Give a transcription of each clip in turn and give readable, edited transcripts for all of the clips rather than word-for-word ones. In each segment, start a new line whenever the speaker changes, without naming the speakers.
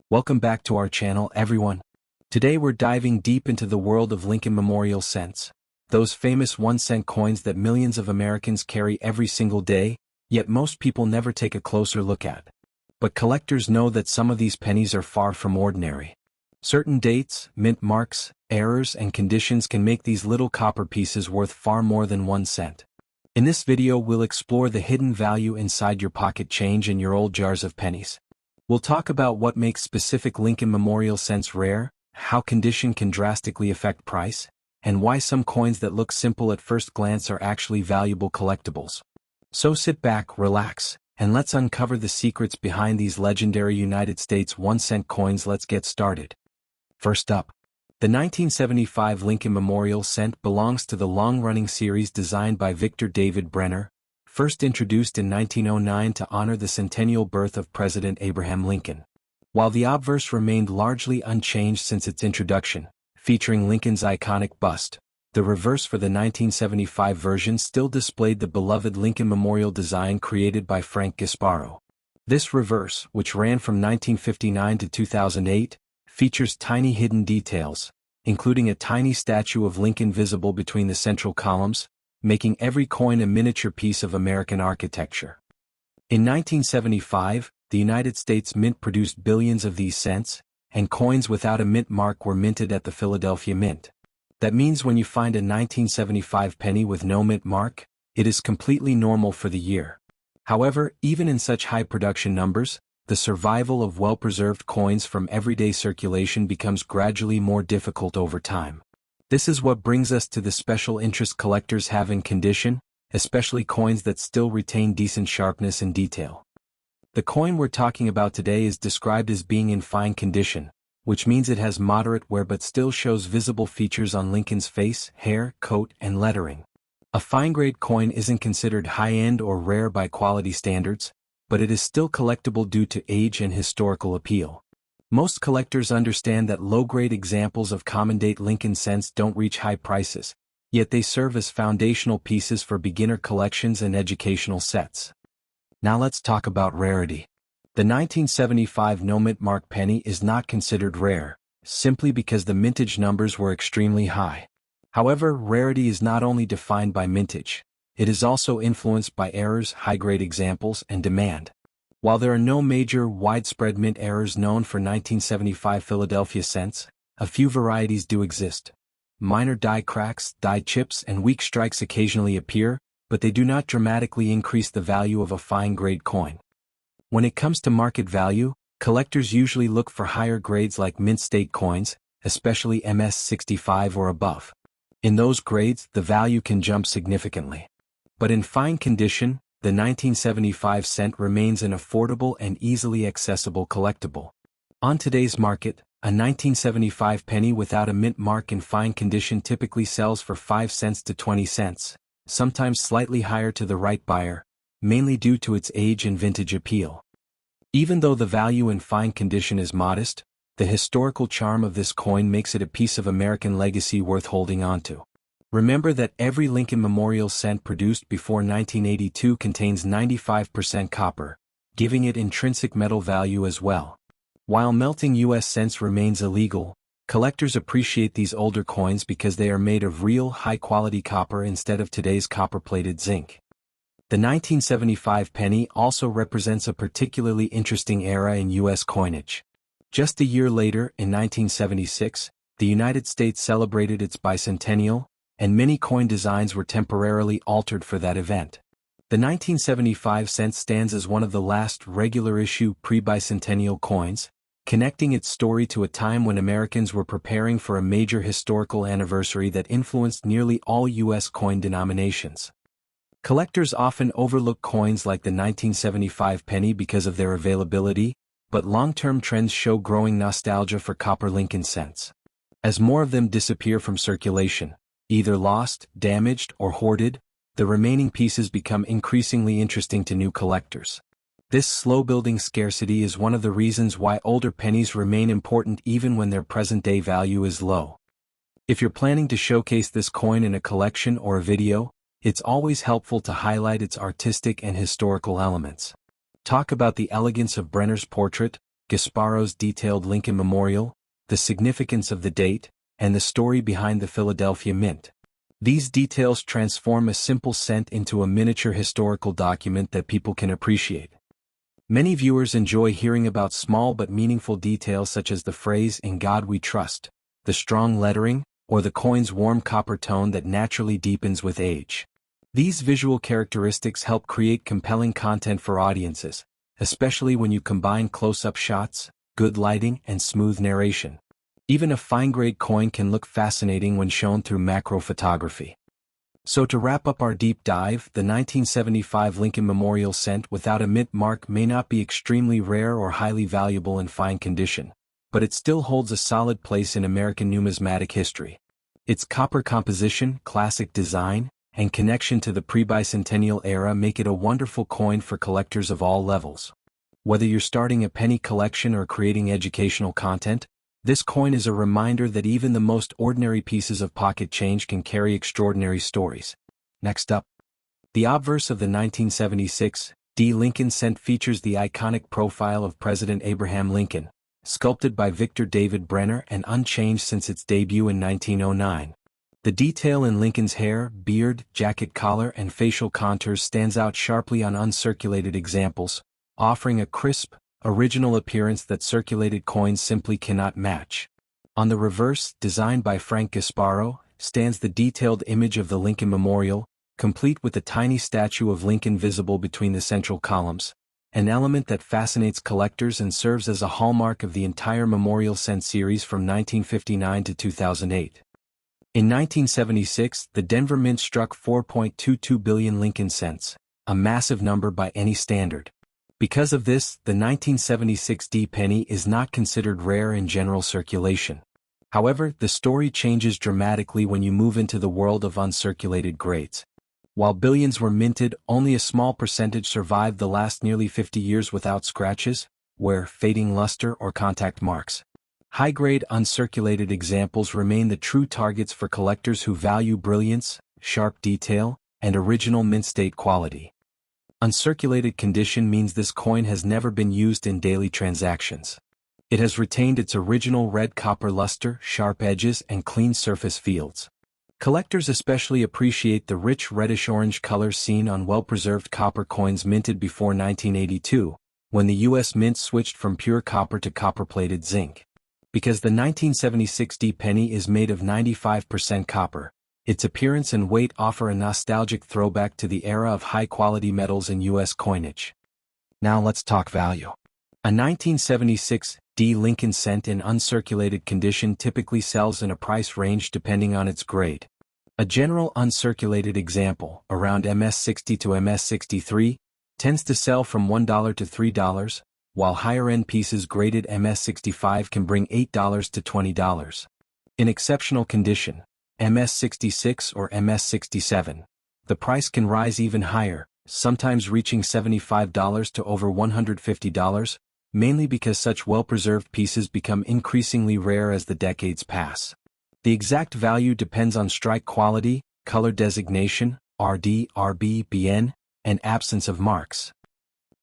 Welcome back to our channel, everyone. Today we're diving deep into the world of Lincoln Memorial cents. Those famous 1-cent coins that millions of Americans carry every single day, yet most people never take a closer look at. But collectors know that some of these pennies are far from ordinary. Certain dates, mint marks, errors, and conditions can make these little copper pieces worth far more than 1 cent. In this video we'll explore the hidden value inside your pocket change and your old jars of pennies. We'll talk about what makes specific Lincoln Memorial cents rare, how condition can drastically affect price, and why some coins that look simple at first glance are actually valuable collectibles. So sit back, relax, and let's uncover the secrets behind these legendary United States 1-cent coins. Let's get started. First up, the 1975 Lincoln Memorial cent belongs to the long-running series designed by Victor David Brenner, first introduced in 1909 to honor the centennial birth of President Abraham Lincoln. While the obverse remained largely unchanged since its introduction, featuring Lincoln's iconic bust, the reverse for the 1975 version still displayed the beloved Lincoln Memorial design created by Frank Gasparo. This reverse, which ran from 1959 to 2008, features tiny hidden details, including a tiny statue of Lincoln visible between the central columns, making every coin a miniature piece of American architecture. In 1975, the United States Mint produced billions of these cents, and coins without a mint mark were minted at the Philadelphia Mint. That means when you find a 1975 penny with no mint mark, it is completely normal for the year. However, even in such high production numbers, the survival of well-preserved coins from everyday circulation becomes gradually more difficult over time. This is what brings us to the special interest collectors have in condition, especially coins that still retain decent sharpness and detail. The coin we're talking about today is described as being in fine condition, which means it has moderate wear but still shows visible features on Lincoln's face, hair, coat, and lettering. A fine-grade coin isn't considered high-end or rare by quality standards, but it is still collectible due to age and historical appeal. Most collectors understand that low-grade examples of common-date Lincoln cents don't reach high prices, yet they serve as foundational pieces for beginner collections and educational sets. Now let's talk about rarity. The 1975 no-mint mark penny is not considered rare, simply because the mintage numbers were extremely high. However, rarity is not only defined by mintage, it is also influenced by errors, high-grade examples, and demand. While there are no major, widespread mint errors known for 1975 Philadelphia cents, a few varieties do exist. Minor die cracks, die chips, and weak strikes occasionally appear, but they do not dramatically increase the value of a fine-grade coin. When it comes to market value, collectors usually look for higher grades like mint state coins, especially MS-65 or above. In those grades, the value can jump significantly. But in fine condition, the 1975 cent remains an affordable and easily accessible collectible. On today's market, a 1975 penny without a mint mark in fine condition typically sells for 5 cents to 20 cents, sometimes slightly higher to the right buyer, mainly due to its age and vintage appeal. Even though the value in fine condition is modest, the historical charm of this coin makes it a piece of American legacy worth holding onto. Remember that every Lincoln Memorial cent produced before 1982 contains 95% copper, giving it intrinsic metal value as well. While melting U.S. cents remains illegal, collectors appreciate these older coins because they are made of real, high-quality copper instead of today's copper-plated zinc. The 1975 penny also represents a particularly interesting era in U.S. coinage. Just a year later, in 1976, the United States celebrated its bicentennial, and many coin designs were temporarily altered for that event. The 1975 cent stands as one of the last regular-issue pre-bicentennial coins, connecting its story to a time when Americans were preparing for a major historical anniversary that influenced nearly all U.S. coin denominations. Collectors often overlook coins like the 1975 penny because of their availability, but long-term trends show growing nostalgia for copper Lincoln cents. As more of them disappear from circulation, either lost, damaged, or hoarded, the remaining pieces become increasingly interesting to new collectors. This slow-building scarcity is one of the reasons why older pennies remain important even when their present-day value is low. If you're planning to showcase this coin in a collection or a video, it's always helpful to highlight its artistic and historical elements. Talk about the elegance of Brenner's portrait, Gasparo's detailed Lincoln Memorial, the significance of the date, and the story behind the Philadelphia Mint. These details transform a simple cent into a miniature historical document that people can appreciate. Many viewers enjoy hearing about small but meaningful details such as the phrase "In God We Trust," the strong lettering, or the coin's warm copper tone that naturally deepens with age. These visual characteristics help create compelling content for audiences, especially when you combine close-up shots, good lighting, and smooth narration. Even a fine-grade coin can look fascinating when shown through macro photography. So to wrap up our deep dive, the 1975 Lincoln Memorial cent without a mint mark may not be extremely rare or highly valuable in fine condition, but it still holds a solid place in American numismatic history. Its copper composition, classic design, and connection to the pre-bicentennial era make it a wonderful coin for collectors of all levels. Whether you're starting a penny collection or creating educational content, this coin is a reminder that even the most ordinary pieces of pocket change can carry extraordinary stories. Next up, the obverse of the 1976 D. Lincoln cent features the iconic profile of President Abraham Lincoln, sculpted by Victor David Brenner and unchanged since its debut in 1909. The detail in Lincoln's hair, beard, jacket collar, and facial contours stands out sharply on uncirculated examples, offering a crisp, original appearance that circulated coins simply cannot match. On the reverse, designed by Frank Gasparo, stands the detailed image of the Lincoln Memorial, complete with a tiny statue of Lincoln visible between the central columns, an element that fascinates collectors and serves as a hallmark of the entire Memorial cent series from 1959 to 2008. In 1976, the Denver Mint struck 4.22 billion Lincoln cents, a massive number by any standard. Because of this, the 1976 D penny is not considered rare in general circulation. However, the story changes dramatically when you move into the world of uncirculated grades. While billions were minted, only a small percentage survived the last nearly 50 years without scratches, wear, fading luster, or contact marks. High-grade uncirculated examples remain the true targets for collectors who value brilliance, sharp detail, and original mint state quality. Uncirculated condition means this coin has never been used in daily transactions. It has retained its original red copper luster, sharp edges, and clean surface fields. Collectors especially appreciate the rich reddish-orange color seen on well-preserved copper coins minted before 1982, when the U.S. Mint switched from pure copper to copper-plated zinc. Because the 1976 D penny is made of 95% copper, its appearance and weight offer a nostalgic throwback to the era of high-quality metals in U.S. coinage. Now let's talk value. A 1976 D Lincoln cent in uncirculated condition typically sells in a price range depending on its grade. A general uncirculated example, around MS60 to MS63, tends to sell from $1 to $3, while higher-end pieces graded MS65 can bring $8 to $20. In exceptional condition, MS66 or MS67, the price can rise even higher, sometimes reaching $75 to over $150, mainly because such well-preserved pieces become increasingly rare as the decades pass. The exact value depends on strike quality, color designation, RD, RB, BN, and absence of marks.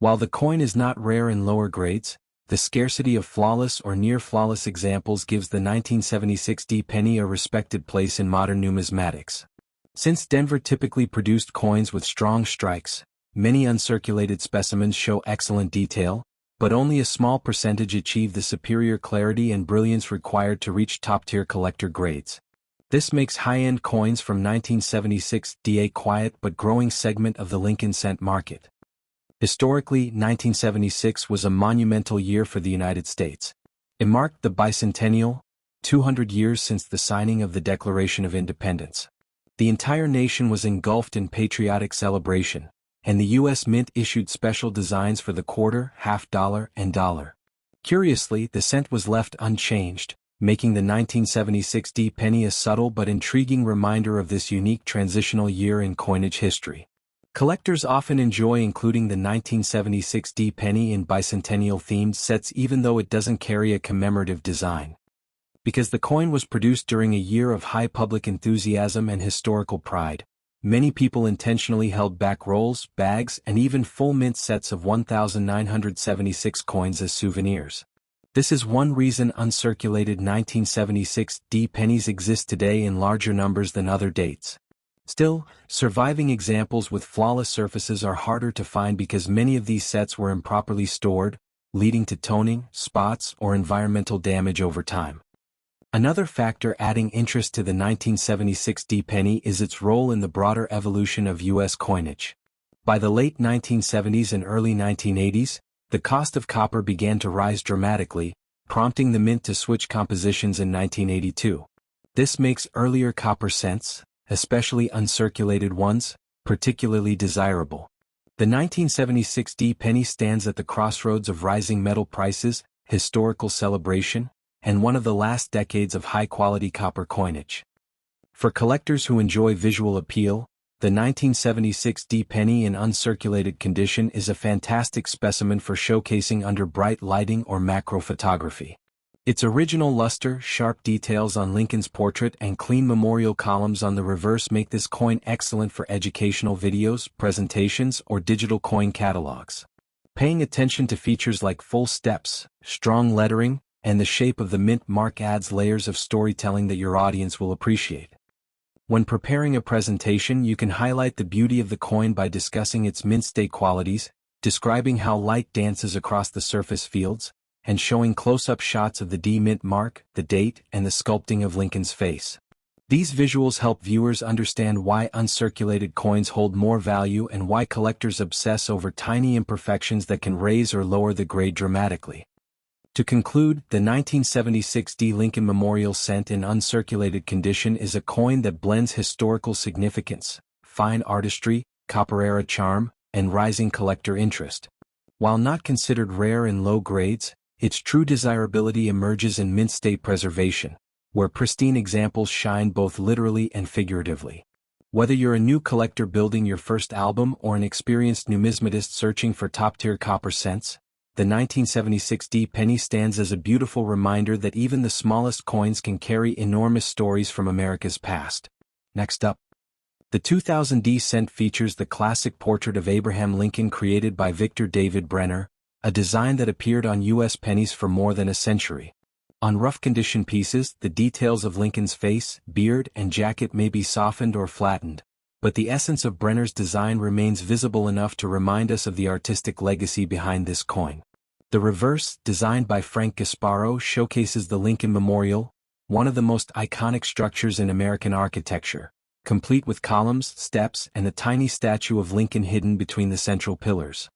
While the coin is not rare in lower grades, the scarcity of flawless or near-flawless examples gives the 1976 D penny a respected place in modern numismatics. Since Denver typically produced coins with strong strikes, many uncirculated specimens show excellent detail, but only a small percentage achieve the superior clarity and brilliance required to reach top-tier collector grades. This makes high-end coins from 1976 D a quiet but growing segment of the Lincoln cent market. Historically, 1976 was a monumental year for the United States. It marked the bicentennial, 200 years since the signing of the Declaration of Independence. The entire nation was engulfed in patriotic celebration, and the U.S. Mint issued special designs for the quarter, half dollar, and dollar. Curiously, the cent was left unchanged, making the 1976 D penny a subtle but intriguing reminder of this unique transitional year in coinage history. Collectors often enjoy including the 1976 D penny in bicentennial-themed sets even though it doesn't carry a commemorative design. Because the coin was produced during a year of high public enthusiasm and historical pride, many people intentionally held back rolls, bags, and even full mint sets of 1,976 coins as souvenirs. This is one reason uncirculated 1976 D pennies exist today in larger numbers than other dates. Still, surviving examples with flawless surfaces are harder to find because many of these sets were improperly stored, leading to toning, spots, or environmental damage over time. Another factor adding interest to the 1976 D penny is its role in the broader evolution of U.S. coinage. By the late 1970s and early 1980s, the cost of copper began to rise dramatically, prompting the mint to switch compositions in 1982. This makes earlier copper cents, especially uncirculated ones, particularly desirable. The 1976 D penny stands at the crossroads of rising metal prices, historical celebration, and one of the last decades of high-quality copper coinage. For collectors who enjoy visual appeal, the 1976 D penny in uncirculated condition is a fantastic specimen for showcasing under bright lighting or macro photography. Its original luster, sharp details on Lincoln's portrait, and clean memorial columns on the reverse make this coin excellent for educational videos, presentations, or digital coin catalogs. Paying attention to features like full steps, strong lettering, and the shape of the mint mark adds layers of storytelling that your audience will appreciate. When preparing a presentation, you can highlight the beauty of the coin by discussing its mint stay qualities, describing how light dances across the surface fields, and showing close-up shots of the D mint mark, the date, and the sculpting of Lincoln's face. These visuals help viewers understand why uncirculated coins hold more value and why collectors obsess over tiny imperfections that can raise or lower the grade dramatically. To conclude, the 1976 D Lincoln Memorial Cent in uncirculated condition is a coin that blends historical significance, fine artistry, copper-era charm, and rising collector interest. While not considered rare in low grades, its true desirability emerges in mint state preservation, where pristine examples shine both literally and figuratively. Whether you're a new collector building your first album or an experienced numismatist searching for top-tier copper cents, the 1976 D penny stands as a beautiful reminder that even the smallest coins can carry enormous stories from America's past. Next up, the 2000 D cent features the classic portrait of Abraham Lincoln created by Victor David Brenner, a design that appeared on U.S. pennies for more than a century. On rough-condition pieces, the details of Lincoln's face, beard, and jacket may be softened or flattened, but the essence of Brenner's design remains visible enough to remind us of the artistic legacy behind this coin. The reverse, designed by Frank Gasparo, showcases the Lincoln Memorial, one of the most iconic structures in American architecture, complete with columns, steps, and a tiny statue of Lincoln hidden between the central pillars.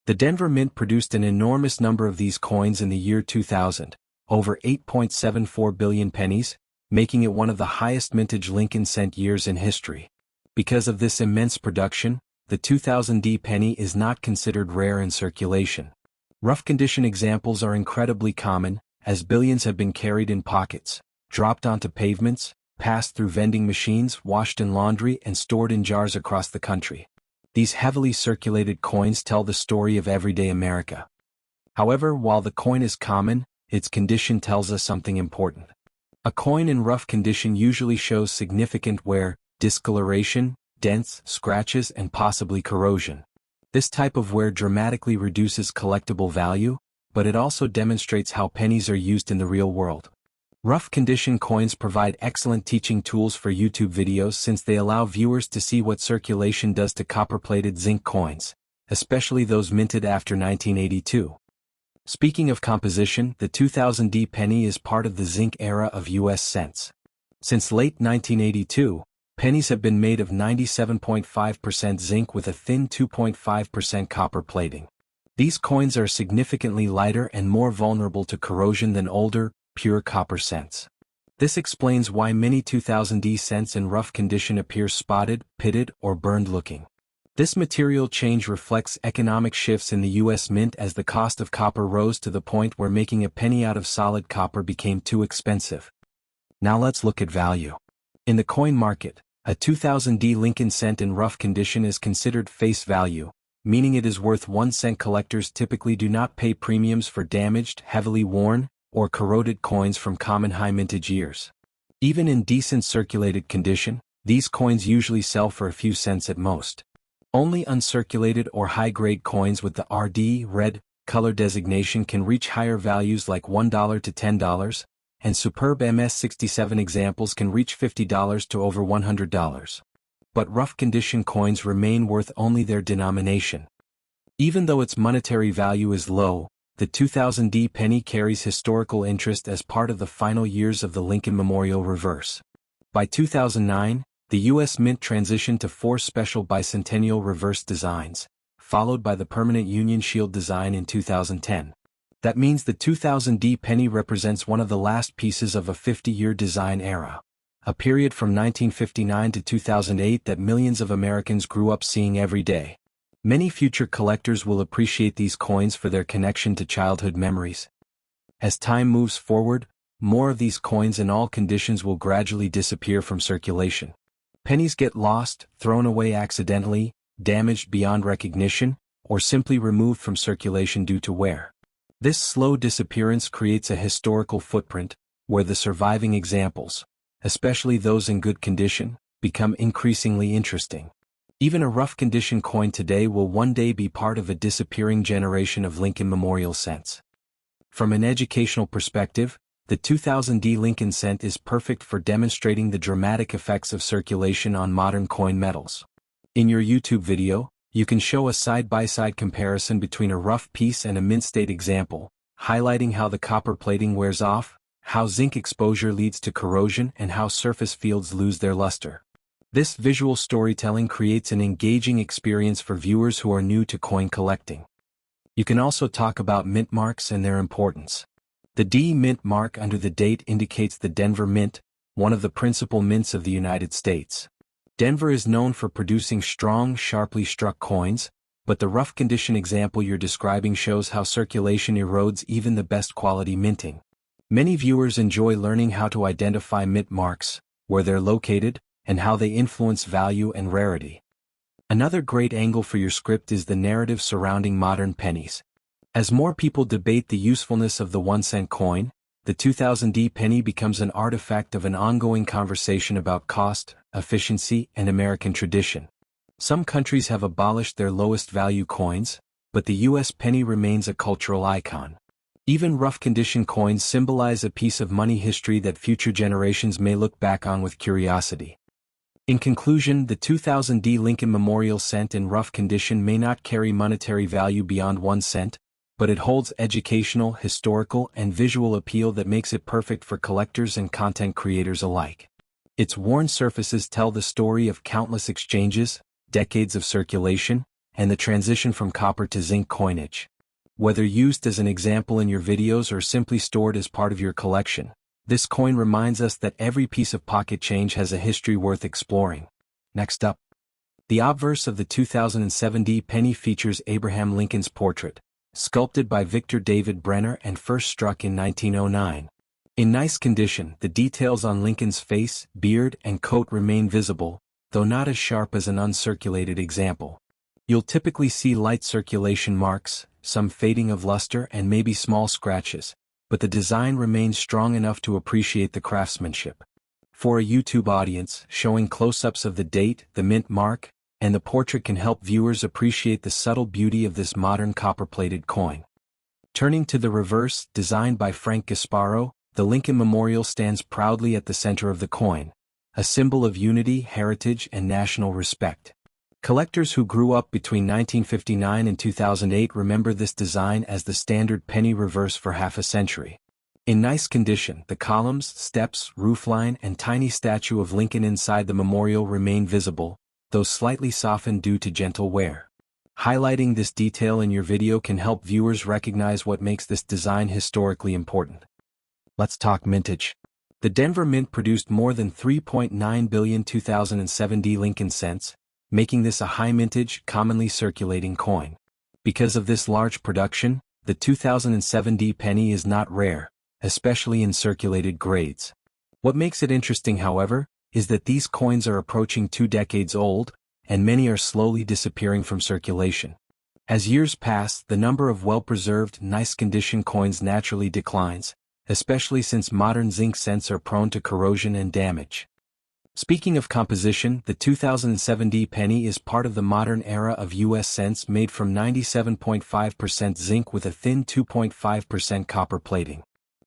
The Denver Mint produced an enormous number of these coins in the year 2000, over 8.74 billion pennies, making it one of the highest mintage Lincoln cent years in history. Because of this immense production, the 2000 D penny is not considered rare in circulation. Rough-condition examples are incredibly common, as billions have been carried in pockets, dropped onto pavements, passed through vending machines, washed in laundry, and stored in jars across the country. These heavily circulated coins tell the story of everyday America. However, while the coin is common, its condition tells us something important. A coin in rough condition usually shows significant wear, discoloration, dents, scratches, and possibly corrosion. This type of wear dramatically reduces collectible value, but it also demonstrates how pennies are used in the real world. Rough condition coins provide excellent teaching tools for YouTube videos since they allow viewers to see what circulation does to copper-plated zinc coins, especially those minted after 1982. Speaking of composition, the 2000 D penny is part of the zinc era of U.S. cents. Since late 1982, pennies have been made of 97.5% zinc with a thin 2.5% copper plating. These coins are significantly lighter and more vulnerable to corrosion than older, pure copper cents. This explains why many 2000 D cents in rough condition appear spotted, pitted, or burned looking. This material change reflects economic shifts in the U.S. Mint as the cost of copper rose to the point where making a penny out of solid copper became too expensive. Now let's look at value. In the coin market, a 2000 D Lincoln cent in rough condition is considered face value, meaning it is worth 1 cent. Collectors typically do not pay premiums for damaged, heavily worn, or corroded coins from common high mintage years. Even in decent circulated condition, these coins usually sell for a few cents at most. Only uncirculated or high-grade coins with the RD red color designation can reach higher values like $1 to $10, and superb MS-67 examples can reach $50 to over $100. But rough condition coins remain worth only their denomination. Even though its monetary value is low, the 2000D penny carries historical interest as part of the final years of the Lincoln Memorial Reverse. By 2009, the U.S. Mint transitioned to 4 special bicentennial reverse designs, followed by the permanent Union Shield design in 2010. That means the 2000D penny represents one of the last pieces of a 50-year design era, a period from 1959 to 2008 that millions of Americans grew up seeing every day. Many future collectors will appreciate these coins for their connection to childhood memories. As time moves forward, more of these coins in all conditions will gradually disappear from circulation. Pennies get lost, thrown away accidentally, damaged beyond recognition, or simply removed from circulation due to wear. This slow disappearance creates a historical footprint, where the surviving examples, especially those in good condition, become increasingly interesting. Even a rough condition coin today will one day be part of a disappearing generation of Lincoln Memorial cents. From an educational perspective, the 2000D Lincoln cent is perfect for demonstrating the dramatic effects of circulation on modern coin metals. In your YouTube video, you can show a side-by-side comparison between a rough piece and a mint-state example, highlighting how the copper plating wears off, how zinc exposure leads to corrosion, and how surface fields lose their luster. This visual storytelling creates an engaging experience for viewers who are new to coin collecting. You can also talk about mint marks and their importance. The D Mint mark under the date indicates the Denver Mint, one of the principal mints of the United States. Denver is known for producing strong, sharply struck coins, but the rough condition example you're describing shows how circulation erodes even the best quality minting. Many viewers enjoy learning how to identify mint marks, where they're located, and how they influence value and rarity. Another great angle for your script is the narrative surrounding modern pennies. As more people debate the usefulness of the 1-cent coin, the 2000D penny becomes an artifact of an ongoing conversation about cost, efficiency, and American tradition. Some countries have abolished their lowest value coins, but the U.S. penny remains a cultural icon. Even rough condition coins symbolize a piece of money history that future generations may look back on with curiosity. In conclusion, the 2000D Lincoln Memorial cent in rough condition may not carry monetary value beyond 1 cent, but it holds educational, historical, and visual appeal that makes it perfect for collectors and content creators alike. Its worn surfaces tell the story of countless exchanges, decades of circulation, and the transition from copper to zinc coinage. Whether used as an example in your videos or simply stored as part of your collection, this coin reminds us that every piece of pocket change has a history worth exploring. Next up, the obverse of the 2007D penny features Abraham Lincoln's portrait, sculpted by Victor David Brenner and first struck in 1909. In nice condition, the details on Lincoln's face, beard, and coat remain visible, though not as sharp as an uncirculated example. You'll typically see light circulation marks, some fading of luster, and maybe small scratches, but the design remains strong enough to appreciate the craftsmanship. For a YouTube audience, showing close-ups of the date, the mint mark, and the portrait can help viewers appreciate the subtle beauty of this modern copper-plated coin. Turning to the reverse, designed by Frank Gasparo, the Lincoln Memorial stands proudly at the center of the coin, a symbol of unity, heritage, and national respect. Collectors who grew up between 1959 and 2008 remember this design as the standard penny reverse for half a century. In nice condition, the columns, steps, roofline, and tiny statue of Lincoln inside the memorial remain visible, though slightly softened due to gentle wear. Highlighting this detail in your video can help viewers recognize what makes this design historically important. Let's talk mintage. The Denver Mint produced more than 3.9 billion 2007D Lincoln cents, making this a high mintage, commonly circulating coin. Because of this large production, the 2007D penny is not rare, especially in circulated grades. What makes it interesting, however, is that these coins are approaching 2 decades old, and many are slowly disappearing from circulation. As years pass, the number of well-preserved, nice-condition coins naturally declines, especially since modern zinc cents are prone to corrosion and damage. Speaking of composition, the 2007 D penny is part of the modern era of US cents made from 97.5% zinc with a thin 2.5% copper plating.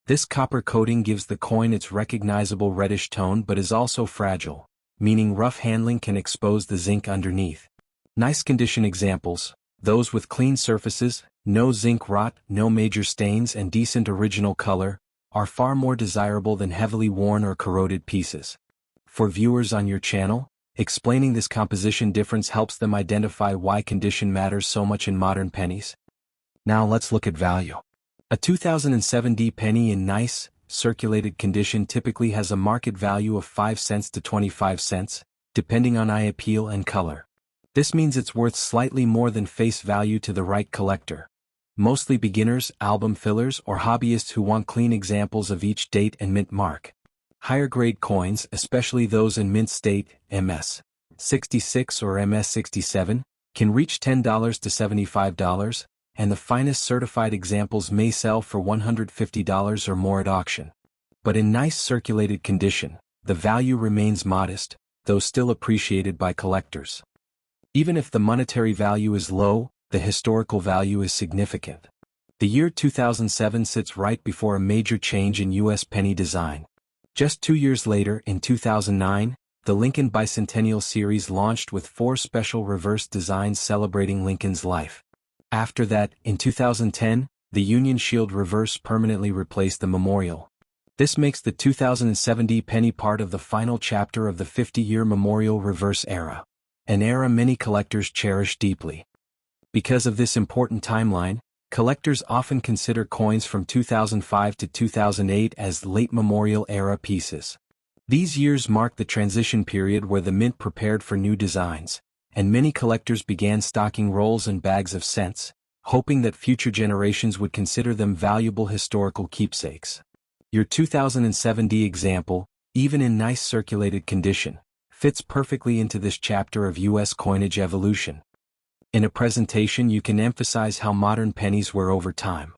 This copper coating gives the coin its recognizable reddish tone but is also fragile, meaning rough handling can expose the zinc underneath. Nice condition examples: those with clean surfaces, no zinc rot, no major stains and decent original color, are far more desirable than heavily worn or corroded pieces. For viewers on your channel, explaining this composition difference helps them identify why condition matters so much in modern pennies. Now let's look at value. A 2007 D penny in nice, circulated condition typically has a market value of 5 cents to 25 cents, depending on eye appeal and color. This means it's worth slightly more than face value to the right collector. Mostly beginners, album fillers, or hobbyists who want clean examples of each date and mint mark. Higher grade coins, especially those in mint state, MS 66 or MS 67, can reach $10 to $75, and the finest certified examples may sell for $150 or more at auction. But in nice circulated condition, the value remains modest, though still appreciated by collectors. Even if the monetary value is low, the historical value is significant. The year 2007 sits right before a major change in U.S. penny design. Just 2 years later, in 2009, the Lincoln Bicentennial Series launched with 4 special reverse designs celebrating Lincoln's life. After that, in 2010, the Union Shield reverse permanently replaced the memorial. This makes the 2007 D penny part of the final chapter of the 50-year memorial reverse era, an era many collectors cherish deeply. Because of this important timeline, collectors often consider coins from 2005 to 2008 as late memorial era pieces. These years mark the transition period where the mint prepared for new designs, and many collectors began stocking rolls and bags of cents, hoping that future generations would consider them valuable historical keepsakes. Your 2007 D example, even in nice circulated condition, fits perfectly into this chapter of U.S. coinage evolution. In a presentation, you can emphasize how modern pennies wear over time.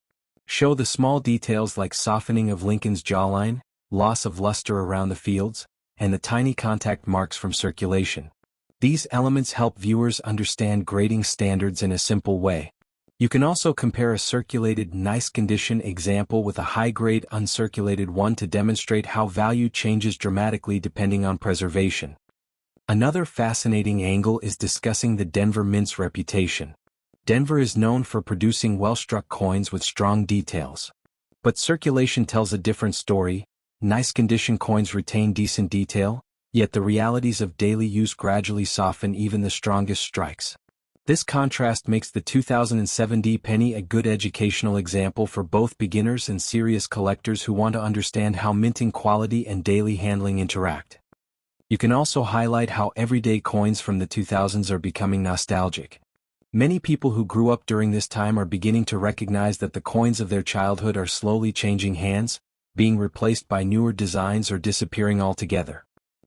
Show the small details like softening of Lincoln's jawline, loss of luster around the fields, and the tiny contact marks from circulation. These elements help viewers understand grading standards in a simple way. You can also compare a circulated nice condition example with a high-grade uncirculated one to demonstrate how value changes dramatically depending on preservation. Another fascinating angle is discussing the Denver Mint's reputation. Denver is known for producing well-struck coins with strong details. But circulation tells a different story. Nice condition coins retain decent detail, yet the realities of daily use gradually soften even the strongest strikes. This contrast makes the 2007 D penny a good educational example for both beginners and serious collectors who want to understand how minting quality and daily handling interact. You can also highlight how everyday coins from the 2000s are becoming nostalgic. Many people who grew up during this time are beginning to recognize that the coins of their childhood are slowly changing hands, being replaced by newer designs or disappearing altogether.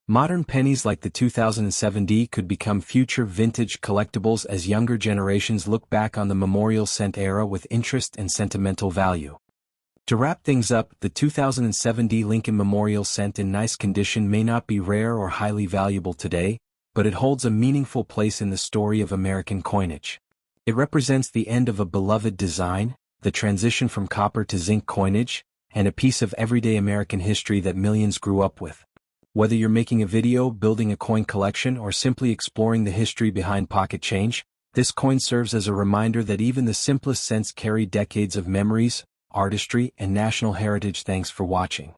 Modern pennies like the 2007 D could become future vintage collectibles as younger generations look back on the memorial cent era with interest and sentimental value. To wrap things up, the 2007 D Lincoln Memorial Cent in nice condition may not be rare or highly valuable today, but it holds a meaningful place in the story of American coinage. It represents the end of a beloved design, the transition from copper to zinc coinage, and a piece of everyday American history that millions grew up with. Whether you're making a video, building a coin collection, or simply exploring the history behind pocket change, this coin serves as a reminder that even the simplest cents carry decades of memories, artistry, and national heritage. Thanks for watching.